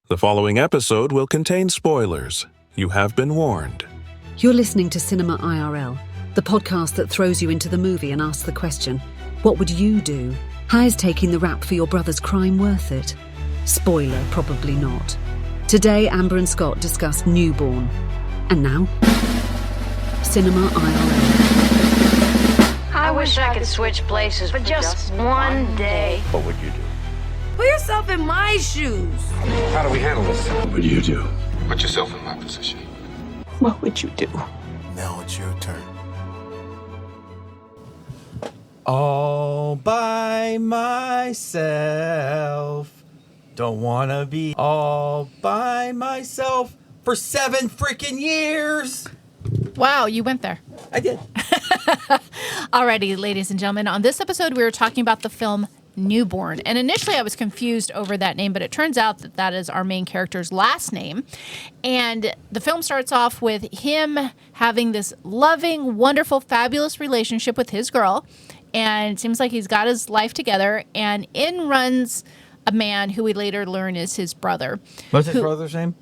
The following episode will contain spoilers. You have been warned. You're listening to Cinema IRL, the podcast that throws you into the movie and asks the question, what would you do? How is taking the rap for your brother's crime worth it? Spoiler, probably not. Today, Amber and Scott discuss Newborn. And now, Cinema IRL. I wish I could switch places for just one day. What would you do? Put yourself in my shoes. How do we handle this? What would you do? Put yourself in my position. What would you do? Now it's your turn. All by myself. Don't wanna be all by myself for 7 freaking years. Wow, you went there. I did. Alrighty, ladies and gentlemen, on this episode we were talking about the film Newborn. And initially I was confused over that name, but it turns out that that is our main character's last name. And the film starts off with him having this loving, wonderful, fabulous relationship with his girl. And it seems like he's got his life together. And in runs a man who we later learn is his brother. What's his brother's name?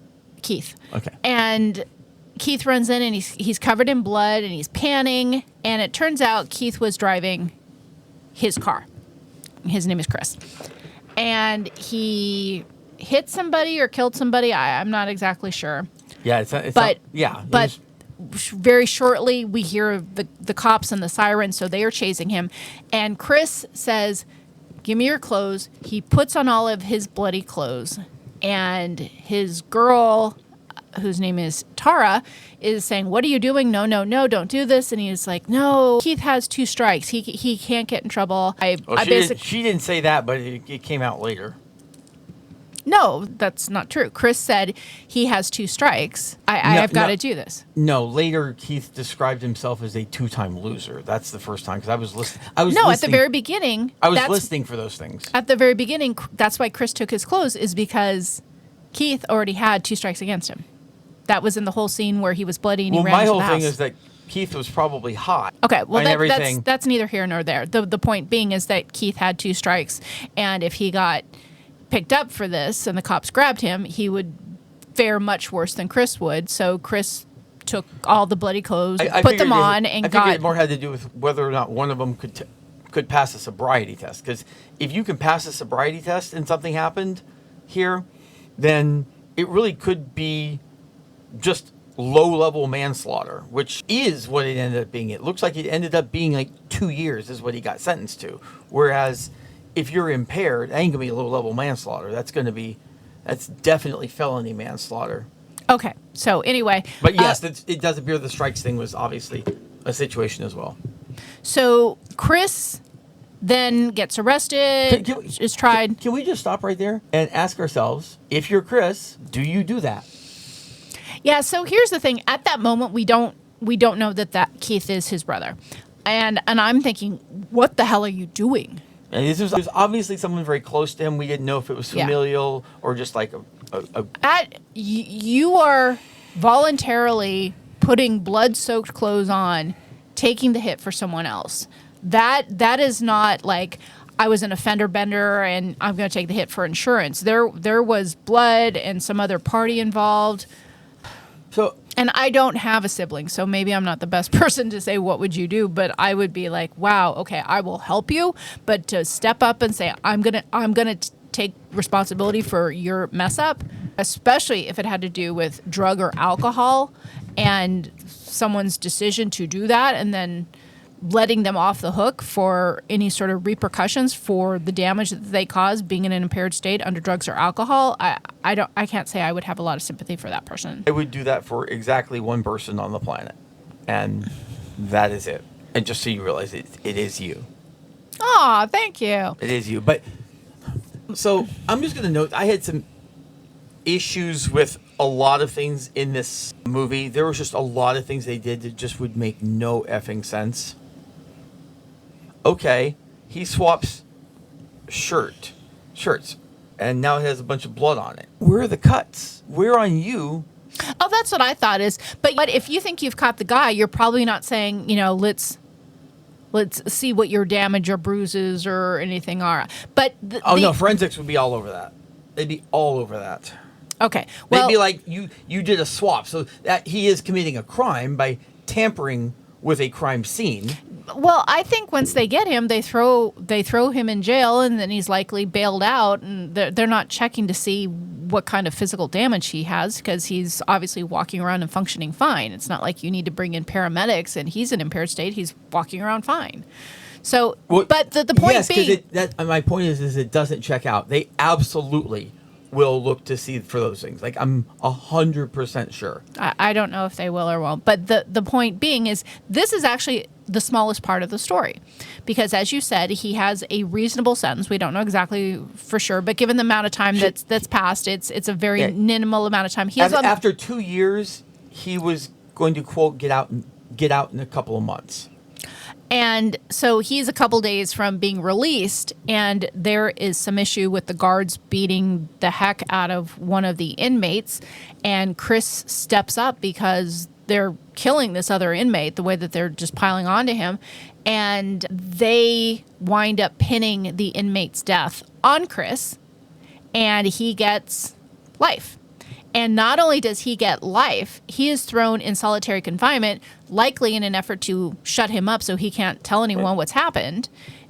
Keith. Okay. And Keith runs in and he's covered in blood and he's panning. And it turns out Keith was driving his car. His name is Chris. And he hit somebody or killed somebody. I'm not exactly sure. Yeah, But very shortly we hear the cops and the sirens, so they are chasing him. And Chris says, "Give me your clothes." He puts on all of his bloody clothes. And his girl, whose name is Tara, is saying, "What are you doing? No, don't do this." And he's like, "No, Keith has 2 strikes. He can't get in trouble." She didn't say that, but it came out later. No, that's not true. Chris said he has 2 strikes. I've got to do this. No, later Keith described himself as a 2-time loser. That's the first time, because I was listening. At the very beginning. I was listening for those things. At the very beginning, that's why Chris took his clothes, is because Keith already had 2 strikes against him. That was in the whole scene where he was bloody and he ran my into whole the house. thing is that Keith was probably hot. Okay, well, everything. that's neither here nor there. The point being is that Keith had 2 strikes, and if he got picked up for this and the cops grabbed him, he would fare much worse than Chris would. So Chris took all the bloody clothes, put them on, and I think it more had to do with whether or not one of them could pass a sobriety test. Because if you can pass a sobriety test and something happened here, then it really could be just low-level manslaughter, which is what it ended up being. It looks like it ended up being like 2 years is what he got sentenced to. Whereas if you're impaired, that ain't going to be low-level manslaughter. That's definitely felony manslaughter. Okay, so anyway. But yes, it does appear the strikes thing was obviously a situation as well. So Chris then gets arrested, is tried. Can we just stop right there and ask ourselves, if you're Chris, do you do that? Yeah, so here's the thing. At that moment, we don't know that Keith is his brother. And I'm thinking, what the hell are you doing? And this was obviously someone very close to him. We didn't know if it was familial or just like you are voluntarily putting blood-soaked clothes on, taking the hit for someone else. That is not like I was an offender bender and I'm going to take the hit for insurance. There was blood and some other party involved. And I don't have a sibling, so maybe I'm not the best person to say what would you do, but I would be like, wow, okay, I will help you, but to step up and say I'm gonna take responsibility for your mess up, especially if it had to do with drug or alcohol, and someone's decision to do that, and then letting them off the hook for any sort of repercussions for the damage that they cause being in an impaired state under drugs or alcohol, I can't say I would have a lot of sympathy for that person. I would do that for exactly one person on the planet, and that is it. And just so you realize it is you. Aw, thank you. It is you. But so I'm just going to note I had some issues with a lot of things in this movie. There was just a lot of things they did that just would make no effing sense. Okay, he swaps shirts, and now it has a bunch of blood on it. Where are the cuts? Where on you? Oh, that's what I thought is. But if you think you've caught the guy, you're probably not saying, let's see what your damage or bruises or anything are. But no, forensics would be all over that. They'd be all over that. Okay. They'd Well, be like, you did a swap. So that he is committing a crime by tampering with a crime scene. Well, I think once they get him, they throw him in jail, and then he's likely bailed out. And they're not checking to see what kind of physical damage he has, because he's obviously walking around and functioning fine. It's not like you need to bring in paramedics, and he's in impaired state. He's walking around fine. So, but the point being, my point is it doesn't check out. They absolutely will look to see for those things. Like, I'm 100% sure. I don't know if they will or won't. But the point being is, this is actually the smallest part of the story, because as you said, he has a reasonable sentence. We don't know exactly for sure, but given the amount of time that's passed, it's a very minimal amount of time. After 2 years, he was going to, quote, get out in a couple of months. And so he's a couple days from being released, and there is some issue with the guards beating the heck out of one of the inmates, and Chris steps up because they're killing this other inmate, the way that they're just piling onto him, and they wind up pinning the inmate's death on Chris, and he gets life. And not only does he get life, he is thrown in solitary confinement, likely in an effort to shut him up so he can't tell anyone what's happened.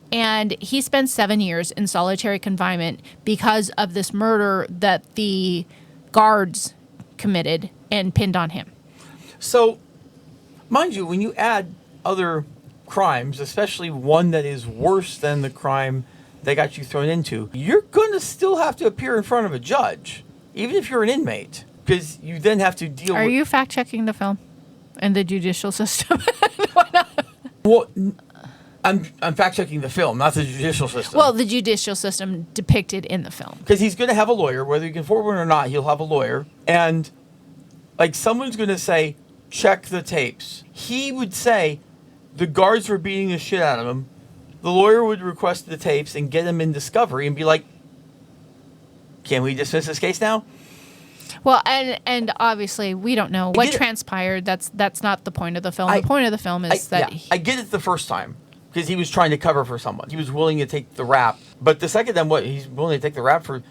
And he spends 7 years in solitary confinement because of this murder that the guards committed and pinned on him. So, mind you, when you add other crimes, especially one that is worse than the crime that got you thrown into, you're going to still have to appear in front of a judge, even if you're an inmate, because you then have to deal with... Are you fact-checking the film and the judicial system? Why not? Well, I'm fact-checking the film, not the judicial system. Well, the judicial system depicted in the film. Because he's going to have a lawyer, whether you can afford one or not, he'll have a lawyer. And, like, someone's going to say, check the tapes. He would say the guards were beating the shit out of him. The lawyer would request the tapes and get him in discovery and be like, can we dismiss this case now? Well, and obviously we don't know what transpired. That's not the point of the film. The point of the film is that... Yeah, I get it the first time, because he was trying to cover for someone. He was willing to take the rap. But the second time, he's willing to take the rap for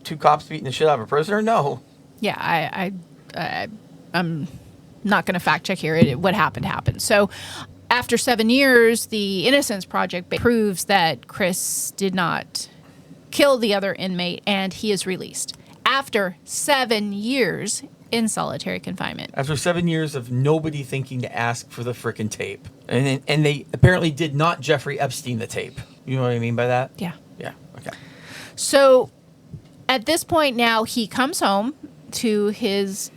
2 cops beating the shit out of a prisoner? No. Yeah, I'm not going to fact check here. What happened. So after 7 years, the Innocence Project proves that Chris did not kill the other inmate, and he is released after 7 years in solitary confinement. After 7 years of nobody thinking to ask for the frickin' tape. And they apparently did not Jeffrey Epstein the tape. You know what I mean by that? Yeah. Yeah, okay. So at this point now, he comes home to his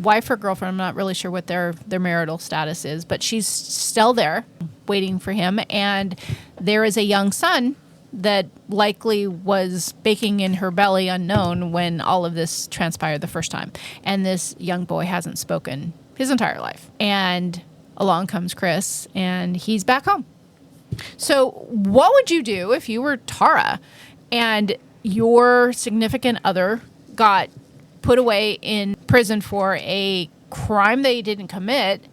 wife or girlfriend. I'm not really sure what their marital status is, but she's still there waiting for him. And there is a young son that likely was baking in her belly unknown when all of this transpired the first time. And this young boy hasn't spoken his entire life. And along comes Chris, and he's back home. So what would you do if you were Tara and your significant other got put away in prison for a crime they didn't commit,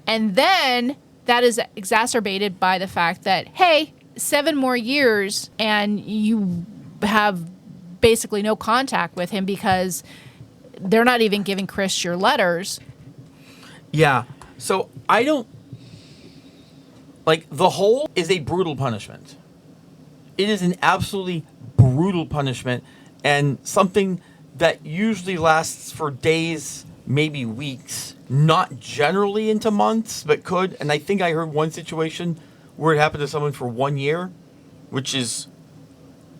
and then that is exacerbated by the fact that, hey, 7 more years and you have basically no contact with him because they're not even giving Chris your letters? Yeah. So I don't... Like, the whole is a brutal punishment. It is an absolutely brutal punishment, and something that usually lasts for days, maybe weeks, not generally into months, but could. And I think I heard one situation where it happened to someone for 1 year, which is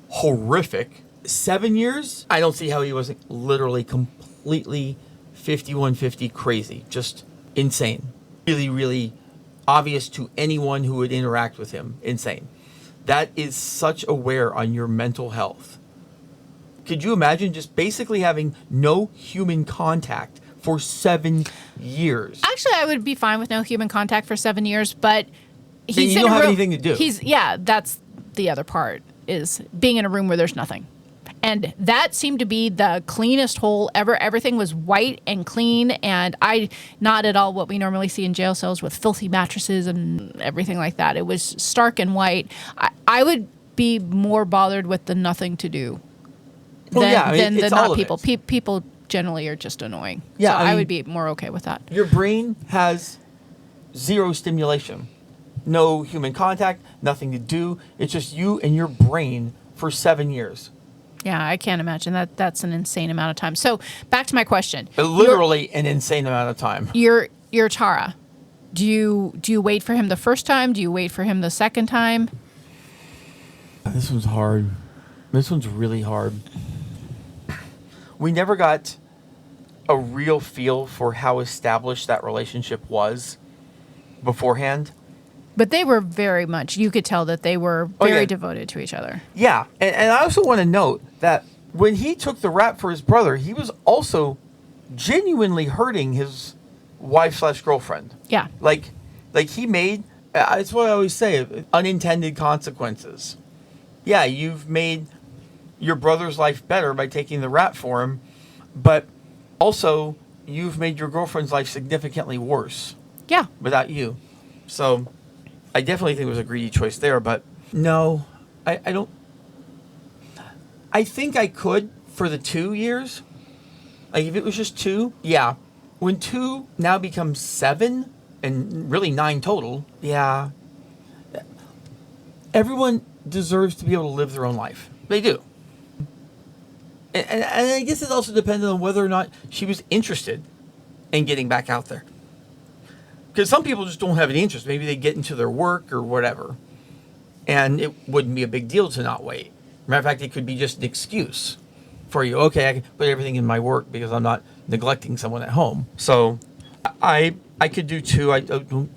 horrific. 7 years? I don't see how he wasn't literally completely 5150 crazy. Just insane. Really, really obvious to anyone who would interact with him. Insane. That is such a wear on your mental health. Could you imagine just basically having no human contact for 7 years? Actually, I would be fine with no human contact for 7 years, but you don't have anything to do. That's the other part, is being in a room where there's nothing. And that seemed to be the cleanest hole ever. Everything was white and clean, and not at all what we normally see in jail cells with filthy mattresses and everything like that. It was stark and white. I would be more bothered with the nothing to do. than it's not all of people. it. People generally are just annoying. Yeah, so I I mean- would be more okay with that. Your brain has zero stimulation, no human contact, nothing to do. It's just you and your brain for 7 years. Yeah, I can't imagine that. That's an insane amount of time. So back to my question. Literally an insane amount of time. You're Tara. Do you wait for him the first time? Do you wait for him the second time? This one's hard. This one's really hard. We never got a real feel for how established that relationship was beforehand. But they were very much, you could tell that they were Oh, very yeah. devoted to each other. Yeah, and I also want to note that when he took the rap for his brother, he was also genuinely hurting his wife/girlfriend. Yeah. Like he made, it's what I always say, unintended consequences. Yeah, you've made your brother's life better by taking the rap for him, but also you've made your girlfriend's life significantly worse Yeah. without you. So I definitely think it was a greedy choice there, but no, I don't. I think I could for the 2 years. Like if it was just 2, yeah. When 2 now becomes 7 and really 9 total, yeah. Everyone deserves to be able to live their own life. They do. And I guess it also depended on whether or not she was interested in getting back out there. Because some people just don't have any interest. Maybe they get into their work or whatever. And it wouldn't be a big deal to not wait. Matter of fact, it could be just an excuse for you. Okay, I can put everything in my work because I'm not neglecting someone at home. So I could do 2. I don't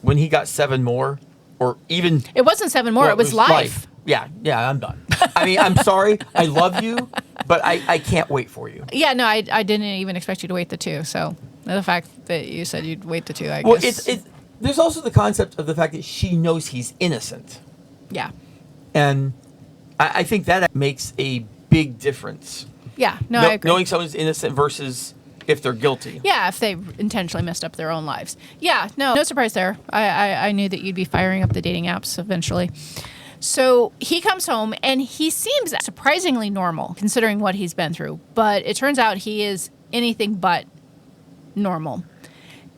when he got 7 more, or even It wasn't 7 more, well, it was life. Yeah, I'm done. I mean, I'm sorry. I love you, but I can't wait for you. Yeah, no, I didn't even expect you to wait the 2. So the fact that you said you'd wait the 2, I Well, guess. there's also the concept of the fact that she knows he's innocent. Yeah. And I think that makes a big difference. Yeah, no, I agree. Knowing someone's innocent versus if they're guilty. Yeah, if they intentionally messed up their own lives. Yeah, no surprise there. I knew that you'd be firing up the dating apps eventually. So he comes home and he seems surprisingly normal considering what he's been through. But it turns out he is anything but normal.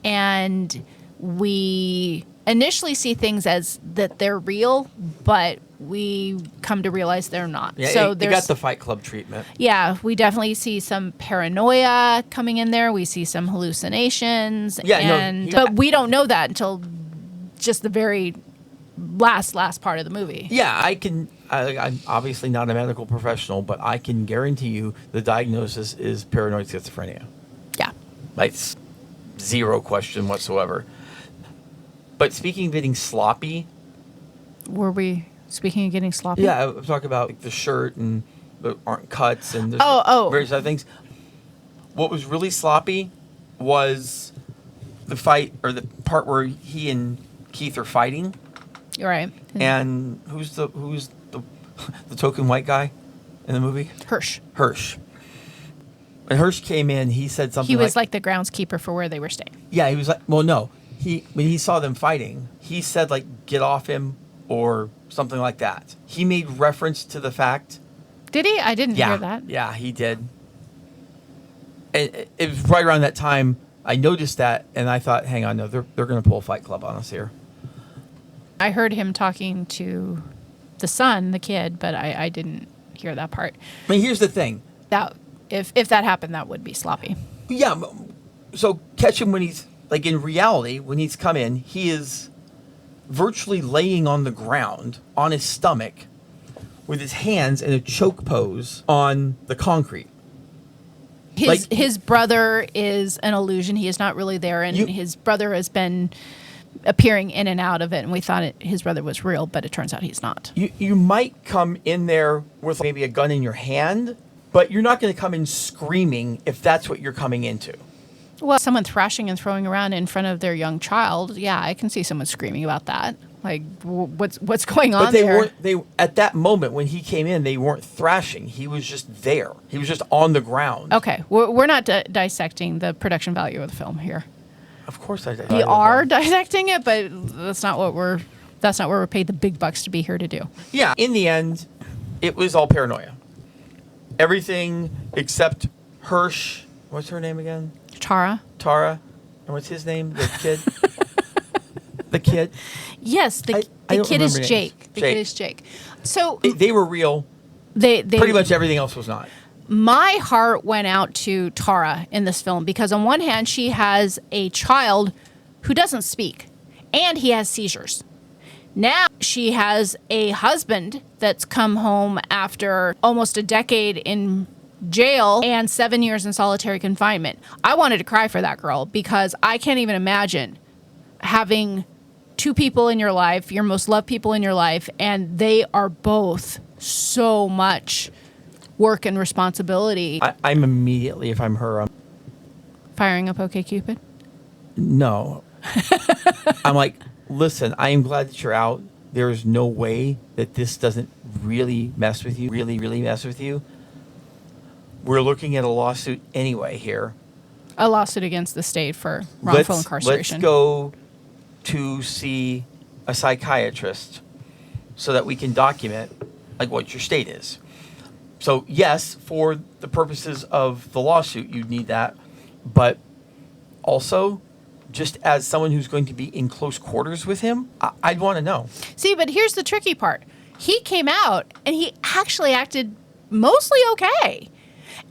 And we initially see things as that they're real, but we come to realize they're not. Yeah, so they got the Fight Club treatment. Yeah, we definitely see some paranoia coming in there. We see some hallucinations. Yeah, but we don't know that until just the very last part of the movie. Yeah, I'm obviously not a medical professional, but I can guarantee you the diagnosis is paranoid schizophrenia. Yeah. Like, zero question whatsoever. But speaking of getting sloppy. Were we speaking of getting sloppy? Yeah, I'm talking about like, the shirt and there aren't cuts and there's various other things. What was really sloppy was the fight, or the part where he and Keith are fighting. You're right. And who's the token white guy in the movie? Hirsch. When Hirsch came in, he said something. He was like the groundskeeper for where they were staying. Yeah, he was like, well, no. When he saw them fighting, he said like, "Get off him," or something like that. He made reference to the fact. Did he? I didn't hear that. Yeah, he did. And it was right around that time I noticed that, and I thought, hang on, no, they're going to pull Fight Club on us here. I heard him talking to the son, the kid, but I didn't hear that part. I mean, here's the thing. That if that happened, that would be sloppy. Yeah, so catch him when he's, like in reality, when he's come in, he is virtually laying on the ground, on his stomach, with his hands in a choke pose on the concrete. His brother is an illusion. He is not really there, and his brother has been appearing in and out of it, and we thought his brother was real, but it turns out he's not. You might come in there with maybe a gun in your hand, but you're not going to come in screaming if that's what you're coming into. Well, someone thrashing and throwing around in front of their young child, yeah, I can see someone screaming about that. Like, what's going on there? But they at that moment when he came in, they weren't thrashing. He was just there. He was just on the ground. Okay, we're not dissecting the production value of the film here. Of course, we are dissecting it, but that's not what we're paid the big bucks to be here to do. Yeah, in the end, it was all paranoia. everything except Hirsch. What's her name again? Tara. Tara. And what's his name? The kid? The kid? Yes, the I don't kid is remember names. Jake. The kid is Jake. So They were real. they Pretty much everything else was not. My heart went out to Tara in this film because on one hand, she has a child who doesn't speak and he has seizures. Now she has a husband that's come home after almost a decade in jail and 7 years in solitary confinement. I wanted to cry for that girl because I can't even imagine having two people in your life, your most loved people in your life, and they are both so much work and responsibility. I'm immediately, if I'm her, Firing up OKCupid? no. I'm like, listen, I am glad that you're out. There is no way that this doesn't really mess with you, really mess with you. We're looking at a lawsuit anyway here. A lawsuit against the state for wrongful incarceration. Let's go to see a psychiatrist so that we can document like what your state is. So yes, for the purposes of the lawsuit, you'd need that. But also, just as someone who's going to be in close quarters with him, I'd want to know. See, but here's the tricky part. He came out and he actually acted mostly okay.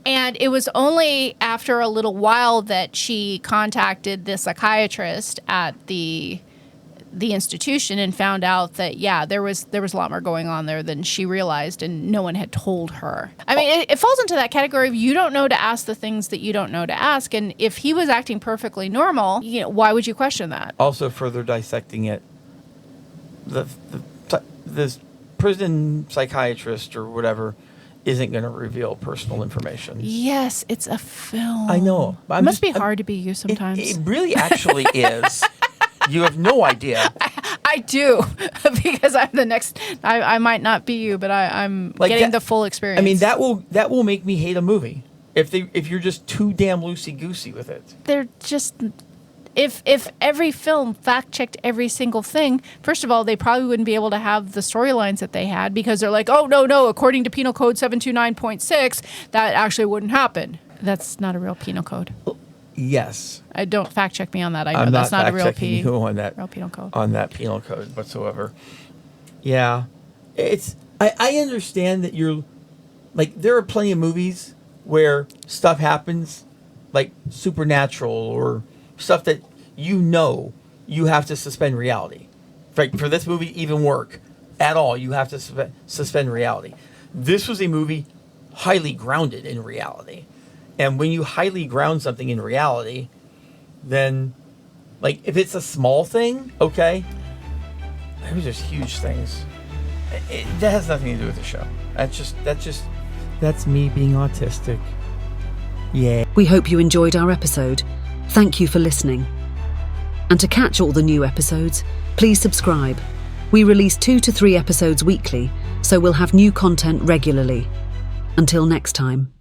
And it was only after a little while that she contacted the psychiatrist at the institution and found out that, yeah, there was a lot more going on there than she realized and no one had told her. I mean, it falls into that category of you don't know to ask the things that you don't know to ask. And if he was acting perfectly normal, why would you question that? Also, further dissecting it, this prison psychiatrist or whatever isn't going to reveal personal information. Yes, it's a film. I know. It must be hard to be you sometimes. It really actually is. You have no idea. I do, because I'm the next. I might not be you, but I'm Like getting that- the full experience. I mean, that will make me hate a movie if you're just too damn loosey goosey with it. They're just. If every film fact checked every single thing, first of all, they probably wouldn't be able to have the storylines that they had because they're like, oh no, according to Penal Code 729.6, that actually wouldn't happen. That's not a real penal code. Yes. I don't fact check me on that. I know I'm that's not a real fact-checking you on that real penal code. on that penal code whatsoever. Yeah, I understand that you're like there are plenty of movies where stuff happens like supernatural or stuff that you have to suspend reality. For this movie even work at all, you have to suspend reality. This was a movie highly grounded in reality. And when you highly ground something in reality, then, like, if it's a small thing, okay, there was just huge things. That has nothing to do with the show. That's me being autistic. Yeah. We hope you enjoyed our episode. Thank you for listening. And to catch all the new episodes, please subscribe. We release 2 to 3 episodes weekly, so we'll have new content regularly. Until next time.